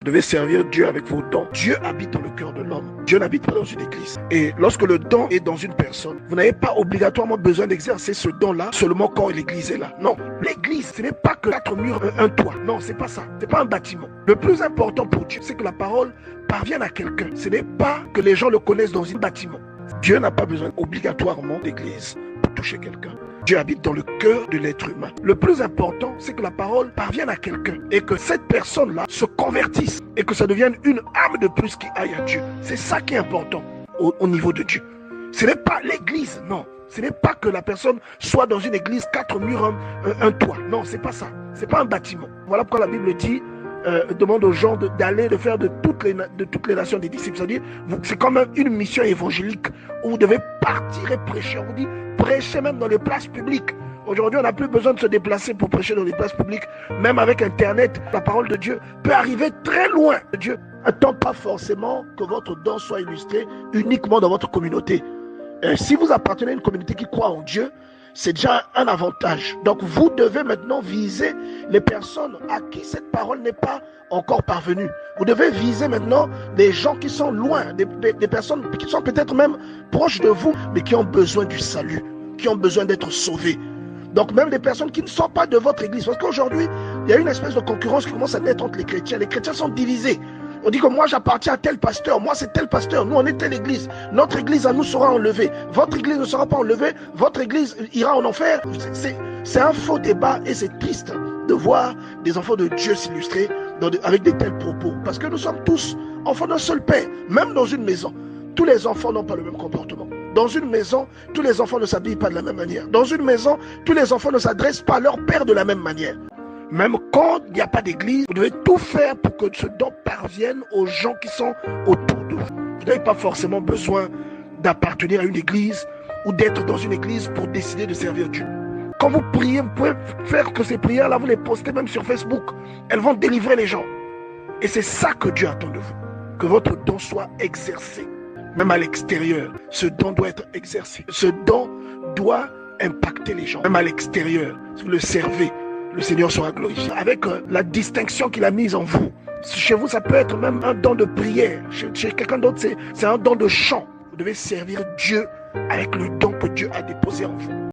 Vous devez servir Dieu avec vos dons. Dieu habite dans le cœur de l'homme. Dieu n'habite pas dans une église. Et lorsque le don est dans une personne, vous n'avez pas obligatoirement besoin d'exercer ce don-là seulement quand l'église est là. Non, l'église, ce n'est pas que 4 murs, un toit. Non, c'est pas ça. C'est pas un bâtiment. Le plus important pour Dieu, c'est que la parole parvienne à quelqu'un. Ce n'est pas que les gens le connaissent dans un bâtiment. Dieu n'a pas besoin obligatoirement d'église pour toucher quelqu'un. Dieu habite dans le cœur de l'être humain. Le plus important, c'est que la parole parvienne à quelqu'un et que cette personne-là se convertisse et que ça devienne une âme de plus qui aille à Dieu. C'est ça qui est important au niveau de Dieu. Ce n'est pas l'église, non. Ce n'est pas que la personne soit dans une église, 4 murs, un toit. Non, c'est pas ça. C'est pas un bâtiment. Voilà pourquoi la Bible dit demande aux gens d'aller, de faire de toutes les nations des disciples. C'est-à-dire, c'est quand même une mission évangélique où vous devez partir et prêcher. On vous dit, prêcher même dans les places publiques. Aujourd'hui, on n'a plus besoin de se déplacer pour prêcher dans les places publiques. Même avec Internet, la parole de Dieu peut arriver très loin. Dieu n'attend pas forcément que votre don soit illustré uniquement dans votre communauté. Si vous appartenez à une communauté qui croit en Dieu, c'est déjà un avantage. Donc vous devez maintenant viser les personnes à qui cette parole n'est pas encore parvenue. Vous devez viser maintenant des gens qui sont loin, des personnes qui sont peut-être même proches de vous, mais qui ont besoin du salut, qui ont besoin d'être sauvés. Donc même des personnes qui ne sont pas de votre église. Parce qu'aujourd'hui, il y a une espèce de concurrence qui commence à naître entre les chrétiens. Les chrétiens sont divisés. On dit que moi j'appartiens à tel pasteur, moi c'est tel pasteur, nous on est telle église, notre église à nous sera enlevée, votre église ne sera pas enlevée, votre église ira en enfer. C'est un faux débat et c'est triste de voir des enfants de Dieu s'illustrer avec de tels propos. Parce que nous sommes tous enfants d'un seul père, même dans une maison. Tous les enfants n'ont pas le même comportement. Dans une maison, tous les enfants ne s'habillent pas de la même manière. Dans une maison, tous les enfants ne s'adressent pas à leur père de la même manière. Même quand il n'y a pas d'église, vous devez tout faire pour que ce don parvienne aux gens qui sont autour de vous. Vous n'avez pas forcément besoin d'appartenir à une église ou d'être dans une église pour décider de servir Dieu. Quand vous priez, vous pouvez faire que ces prières-là, vous les postez même sur Facebook. Elles vont délivrer les gens. Et c'est ça que Dieu attend de vous. Que votre don soit exercé. Même à l'extérieur, ce don doit être exercé. Ce don doit impacter les gens. Même à l'extérieur, si vous le servez, le Seigneur sera glorifié. Avec la distinction qu'il a mise en vous. Chez vous, ça peut être même un don de prière. Chez quelqu'un d'autre, c'est un don de chant. Vous devez servir Dieu avec le don que Dieu a déposé en vous.